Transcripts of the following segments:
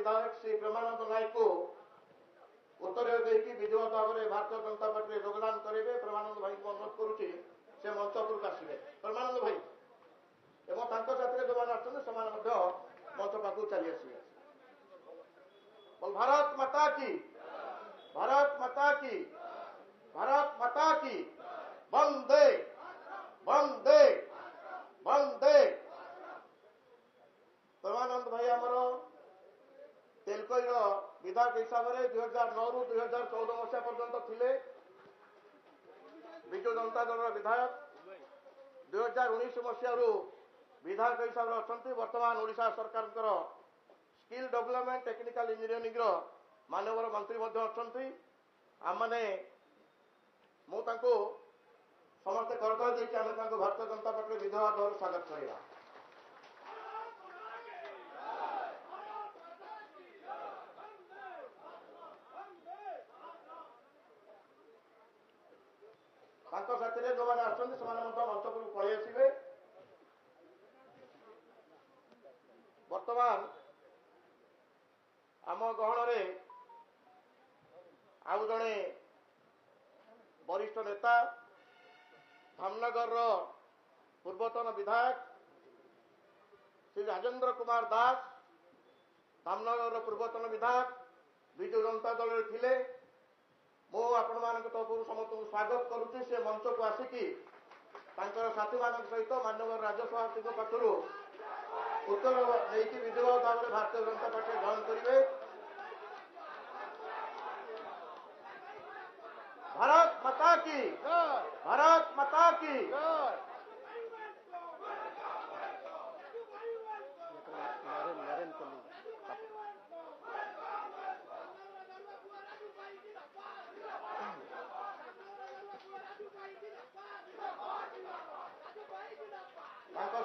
विधायक श्री प्रेमानंद नायक को उत्तर देकी विधिवत भाव में भारतीय जनता पार्टी योगदान करेंगे। प्रेमानंद भाई को अनुरोध करुच्ची से मंचपुर आसवे। प्रेमानंद भाई एवं साथी जो मैंने मंच पाक चली आसवे। भारत माता की, भारत माता की, भारत माता की, वंदे वंदे वंदे। प्रेमानंद भाई आमर तेलकोईर विधायक हिसाब से 2009 रु 2014 मसीहा पर्यंत थिले। विजु जनता दल विधायक 2019 मसीह विधायक हिसाब से अच्छा। वर्तमान ओडिशा सरकार स्किल डेवलपमेंट टेक्निकल इंजीनियरिंग मानवर मंत्री अच्छा। आम मैंने समस्ते करतल देकी आम भारतीय जनता पार्टी विधवा दल स्वागत करवा। साथी जो मैंने मंचपुर पलि आसवे। वर्तमान आम गहन आउ जड़े वरिष्ठ नेता धामनगर पूर्वतन विधायक श्री राजेंद्र कुमार दास, धामनगर पूर्वतन विधायक विजु जनता दल थे। मु आपण तरफ समस्त स्वागत करुच्ची। से मंच को आसिकी साथी मान सहित माननीय राज्यसभा पाखर उत्तर नहीं विधिवत भाव में भारतीय जनता पार्टी जॉइन करेंगे। भारत माता की, भारत माता की।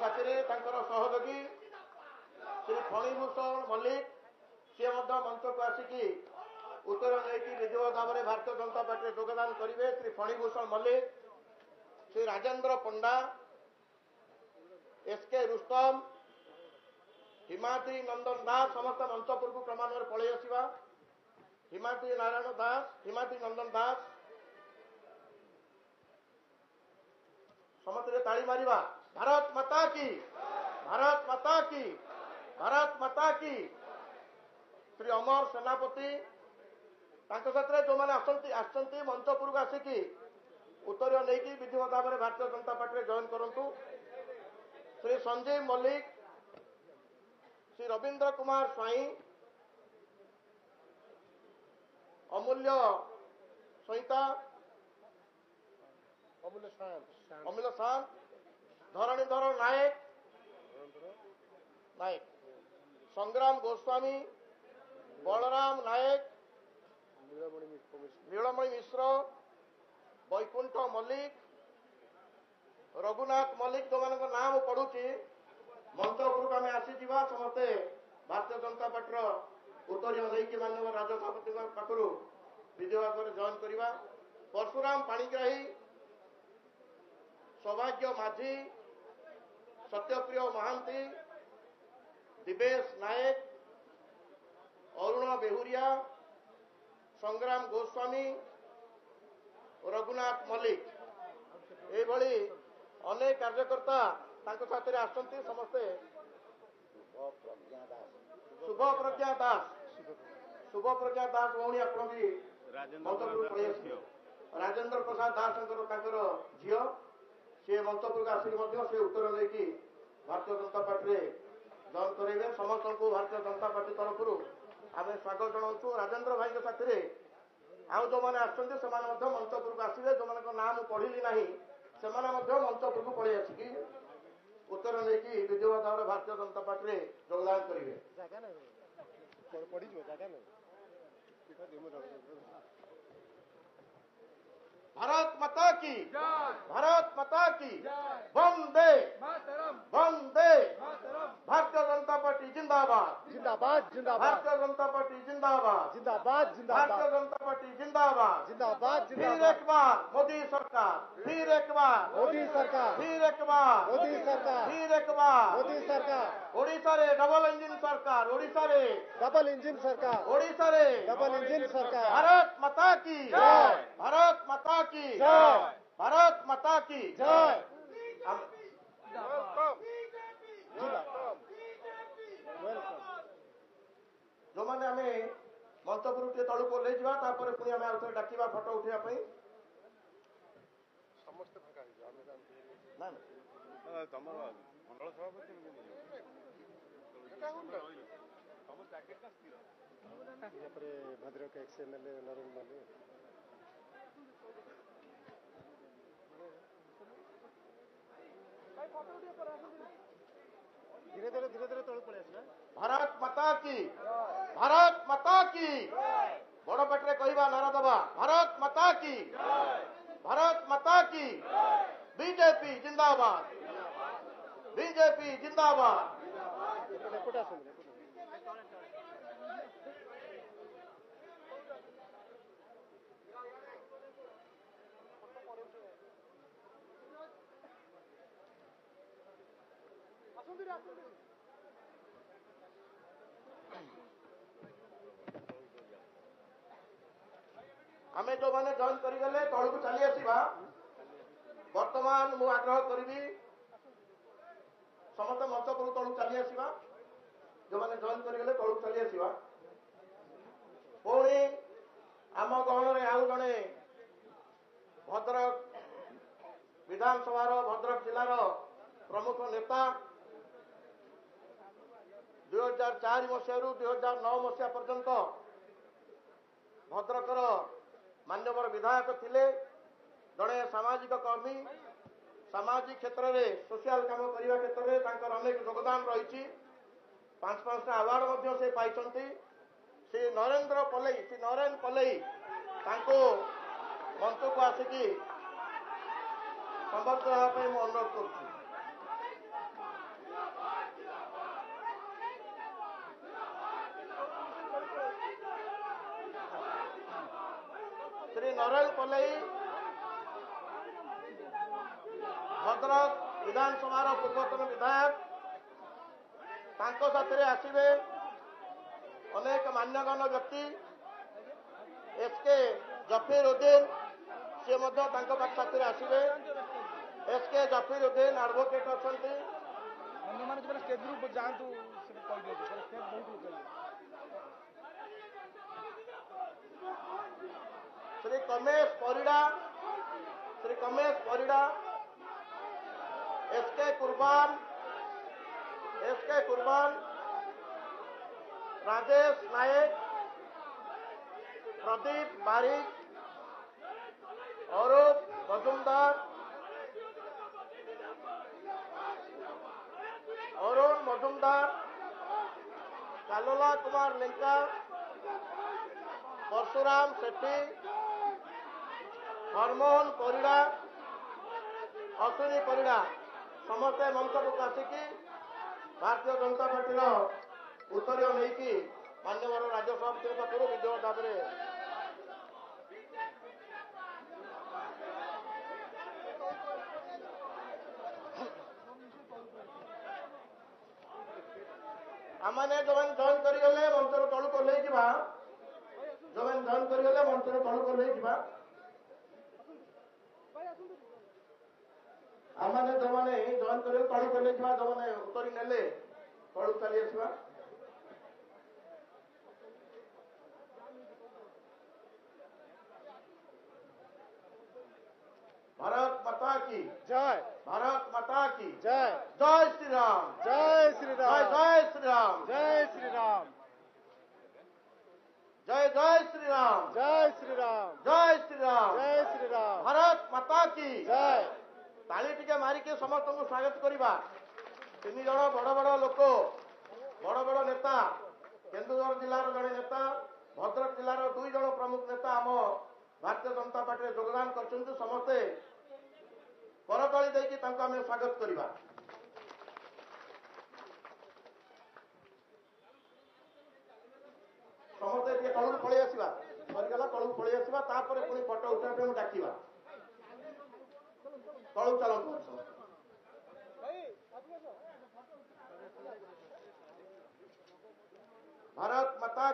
साथी सहयोगी श्री फणीभूषण मल्लिक सी मंच को आसिकी उत्तर नहीं विधिवत भाव में भारतीय जनता पार्टी योगदान करेंगे। श्री फणीभूषण मल्लिक, श्री राजेंद्र पंडा, एसके रुस्तम, हिमाद्री नंदन दास समस्त मंचपुर को क्रमान्वये पलि आसवा। हिमाद्री नारायण दास, हिमाद्री नंदन दास समस्त ताली मारिबा। भारत माता की, भारत माता की, भारत माता की। श्री अमर सेनापति साथ जो मैंने आसती मंचपुर को आसिकी उत्तर नहीं विधिवत भाव में भारतीय जनता पार्टी जॉइन करूँ। श्री संजीव मल्लिक, श्री रवींद्र कुमार स्वाई, अमूल्य सहिता, अमूल्य शांत, धरणीधर नायक, नायक, संग्राम गोस्वामी, बलराम नायक, नीलमणि मिश्र, वैकुंठ मल्लिक, रघुनाथ मल्लिक जो मान नाम पढ़ुची मंचपुर आम आसीजा। समस्ते भारतीय जनता पार्टी उत्तर नहीं माननीय राज्यसभापति पाखर विधिवत भाव जॉइन करवा। परशुराम पाणिग्राही, सौभाग्य माझी, सत्यप्रिय महांती, दिवेश नायक, अरुण बेहुरिया, संग्राम गोस्वामी, रघुनाथ मल्लिक ये अनेक कार्यकर्ता साथी आसते। समस्ते शुभ प्रज्ञा दास, शुभ प्रज्ञा दास भौणी आप राजेंद्र प्रसाद दास झील सी मंचपुर को आसिक उत्तर नहीं भारतीय जनता पार्टी जॉइन करेंगे। समस्त को भारतीय जनता पार्टी तरफ आम स्वागत जनाऊँ। राजेंद्र भाई के साथी आउ जो मैंने आसते मंचपुर को आसवे। जो मान नाम पढ़िली ना से मंचपुर को पलि आसिकी उत्तर नहीं विधिवत भाव में भारतीय जनता पार्टी योगदान करेंगे। भारत माता की, भारत माता की, वंदे वंदे। भारतीय जनता पार्टी जिंदाबाद, जिंदाबाद जिंदाबाद। भारतीय जनता पार्टी जिंदाबाद, जिंदाबाद जिंदाबाद। भारतीय जनता पार्टी जिंदाबाद, जिंदाबाद फिर जिंदाबाद। एक बार मोदी सरकार, फिर एक बार मोदी सरकार, फिर एक बार मोदी सरकार, फिर एक बार मोदी सरकार। ओडिशा रे डबल इंजिन सरकार, ओडिशा रे डबल इंजिन सरकार, ओडिशा रे डबल इंजिन सरकार। भारत माता की जय, भारत माता की जय, भारत माता की जय। जो माने हमें मंचपुर टे तलू को ले जावा तापर पुनी हमें आउथरे डाकिबा फोटो उठिया पई समस्त फाका ना तमर मंडल सभापति तमर जैकेट का स्थिर यहाँ पर भद्रक एक्सएमएलए नरेंद्र मोदी धीरे धीरे तल पड़े भारत माता की भारत माता की बड़ पेटे कहवा नारा दबा भारत माता की भारत माता की बीजेपी जिंदाबाद बीजेपी जिंदाबाद आमे जो माने जॉइन करिगले तळु को चली आसीबा वर्तमान मु आग्रह करिबी समस्त मंच पर तळु चली आसीबा जो माने जॉइन करिगले तळु चली आसीबा पुणी आम गहण रे आउ जणे भद्रक विधानसभा भद्रक जिलार प्रमुख नेता 2004 मसीह 2009 मसीहा पर्यंत भद्रकर मान्यवर विधायक थिले जड़े सामाजिक कर्मी सामाजिक क्षेत्र में सोशल काम करने क्षेत्र में तांकर अनेक योगदान रही 5-5टा अवार्ड से पाई श्री नरेंद्र पलई तांको मंच को आसिकी संबर्ध देवाई मैं अनुरोध करुच्ची श्री नरेंद्र पलई भद्रक विधानसभा पूर्वतन विधायक तांको साथरे आसिबे अनेक मान्यगण्य व्यक्ति एसके जफीर उद्दीन सी साथरे आसिबे एसके जफीर उद्दीन एडवोकेट अच्छा श्री कमेश परिड़ा एसके कुर्बान राजेश नायक प्रदीप बारिक अरूप मजुमदार अरुण मजुमदार कालोला कुमार लेंका परशुराम सेठी हरमोहन परिड़ा अश्विनी परिड़ा समस्ते मंच को आसिकी भारतीय जनता पार्टी उत्तर नहीं मान्यवर राज्य सभापति पक्षर विजय भाव आमने जो जॉइन करगले मंचर तलू को ले जा जो जॉइन करगले मंचर तलू को ले जा आमने जो मैंने जॉइन कर तलू को ले जा जो मैंने उतरी नेले तलू चली आसवा भारत माता की जय, भारत माता की जय, जय श्री राम, जय श्री राम, जय श्री राम, जय श्री राम, जय श्री राम, जय श्री राम, जय श्री राम, जय श्री राम, भारत माता की जय। ताली टिके मारिके समस्त को स्वागत करवा 3 जण बड़ बड़ लोक बड़ बड़ नेता केन्दुझर जिलार जड़े नेता भद्रक जिलार 2 जण प्रमुख नेता आम भारतीय जनता पार्टी योगदान कर समस्ते करताली देकी आम स्वागत करवा समस्ते तलू पलि आसवा सरगला तलू पलि आसवा पुणी फटो उठाई डाकवा तलू चलते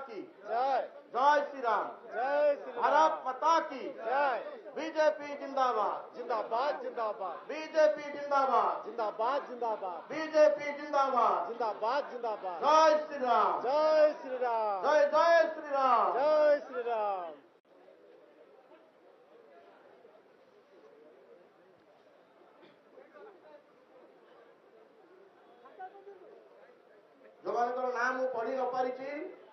की जय जय श्री राम जय श्री भारत राम माता की जय बीजेपी जिंदाबाद जिंदाबाद जिंदाबाद बीजेपी जिंदाबाद जिंदाबाद जिंदाबाद बीजेपी जिंदाबाद जिंदाबाद जिंदाबाद जय श्री राम जय श्री राम जय जय श्री राम जय श्री राम जो मानकर ना मु पढ़ी न पारि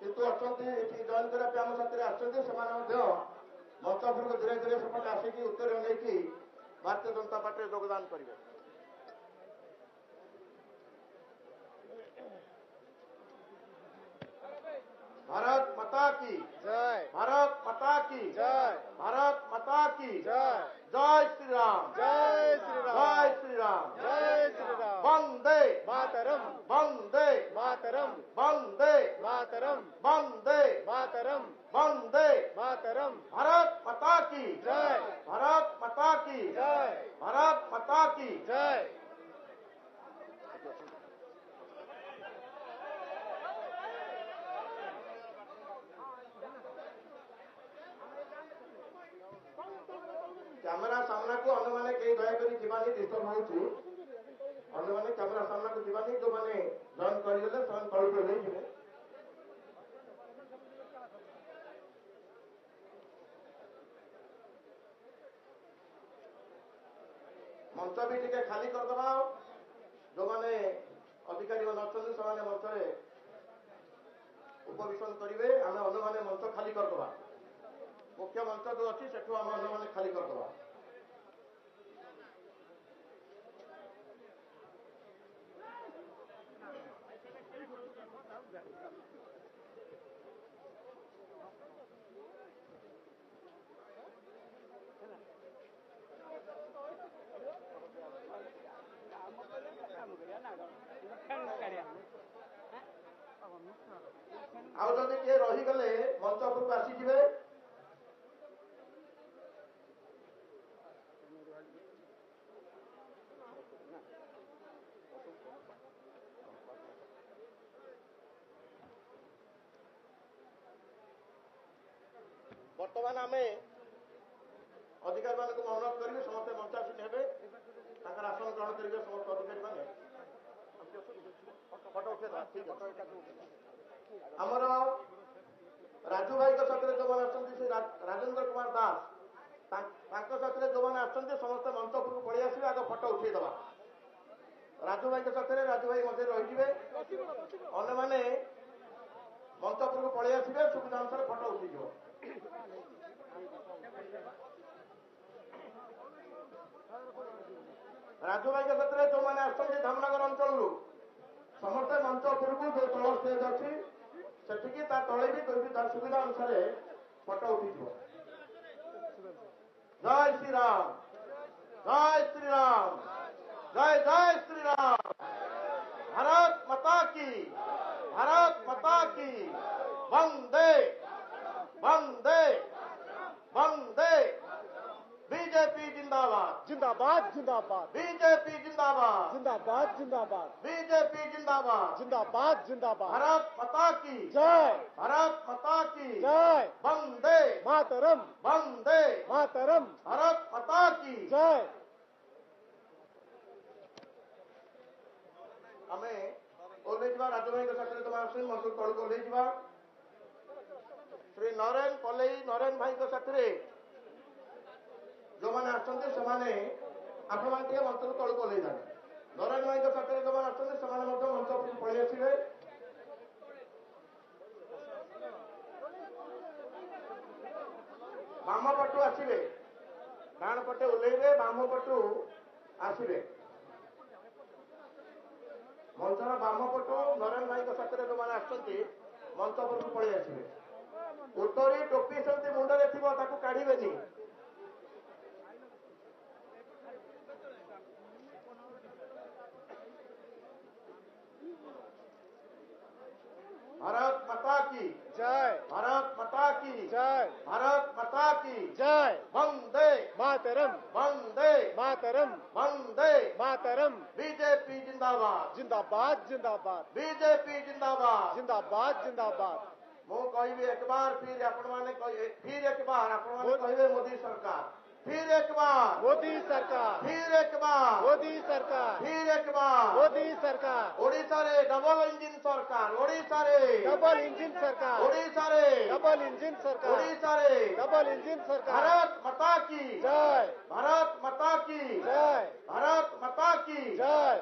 किंतु अच्छे जॉइन करने आम साथी आसते मंच उपरको धीरे धीरे सेपटे आसिकी उत्तर नहीं भारतीय जनता पार्टी योगदान करेंगे। भारत माता की जय भारत माता की जय भारत माता की जय जय श्री राम जय श्री राम जय श्री राम जय श्री राम वंदे मातरम वंदे मातरम वंदे मातरम वंदे मातरम वंदे मातरम भारत माता की जय भारत माता की जय भारत माता की जय कैमेरा सामना को अन्य माने कई दयाकोरी जीवानी डिस्टर्ब होउची अन्य माने कैमेरा सामना को जीवानी जो माने जॉइन करिले सन तळ पे नहीं जिवे मंच भी टिके खाली कर दबा जो माने अधिकारी मन अछन से माने मंच रे उपविशन करिवे आमे अन्य माने मंच खाली कर दबा मुख्य मंच जो अच्छी सेठू आम अन्य माने खाली कर दबा आउ जदि किए रही गले मंच उपरको आसी जिवे वर्तमान आमे अधिकारी मान को अनुरोध करेंगे समस्त मंचासीन हेबे तांकर आसन ग्रहण करेंगे समस्त अधिकारी माने फोटो उठेदा ठीक है हमर राजू भाई के साथ जो मैंने आसती से राजेंद्र कुमार दास साथ जो मैंने आसती समस्त मंच उपरको पलि आसवे आग फोटो उठेदबा राजू भाई के साथ राजू भाई मध्य रही अन्य माने मंच उपरको पलि आसवे सुविधा अनुसार फोटो उठी राजू भाई के साथ जो मैंने आसती धामनगर अंचल समस्त मंच उपरको जो तल स्टेज अच्छी सेठिकी ता तले भी कोई भी तार सुविधा अनुसार फोटो उठी जय श्री राम जय श्री राम जय जय श्री राम भारत माता की वंदे वंदे वंदे बीजेपी जिंदाबाद जिंदाबाद जिंदाबाद बीजेपी जिंदाबाद जिंदाबाद जिंदाबाद बीजेपी जिंदाबाद जिंदाबाद जिंदाबाद भारत माता की जय भारत माता की जय वंदे मातरम वंदे मातरम भारत माता की जय हमें ओल्ले राजू भाई के साथ तुम्हारे मंच तौल को ओल्ले श्री नरेन पलई नरेन भाई के साथ जो मैंने आसते से आपण मैंने मंच तौल को ओल्ले नरेन भाई के साथ जो मैंने आसते से मंच पलि आसवे बाम पटु आसवे डाण पटे ओल्ले बाम पटु आसवे मंचर बाम पटु नरेन भाई के साथ जो मैंने आसते मंच उपरको पलि आसवे उतरी टोपी सेमती मुंडे थी काढ़ेनि भारत माता की जय भारत माता की जय भारत माता की जय वंदे मातरम वंदे मातरम वंदे मातरम बीजेपी जिंदाबाद जिंदाबाद जिंदाबाद बीजेपी जिंदाबाद जिंदाबाद जिंदाबाद ମୁଁ କହିବି ଏକ ବାର ଫିର ଆପଣମାନେ फिर एक बार ଆପଣମାନେ କହିବେ मोदी सरकार फिर एक बार मोदी सरकार फिर एक बार मोदी सरकार फिर एक बार मोदी सरकार ओडिशा रे डबल इंजिन सरकार ओडिशा रे डबल इंजिन सरकार ओडिशा रे डबल इंजिन सरकार ओडिशा रे डबल इंजिन सरकार भारत माता की जय भारत माता की जय भारत माता की जय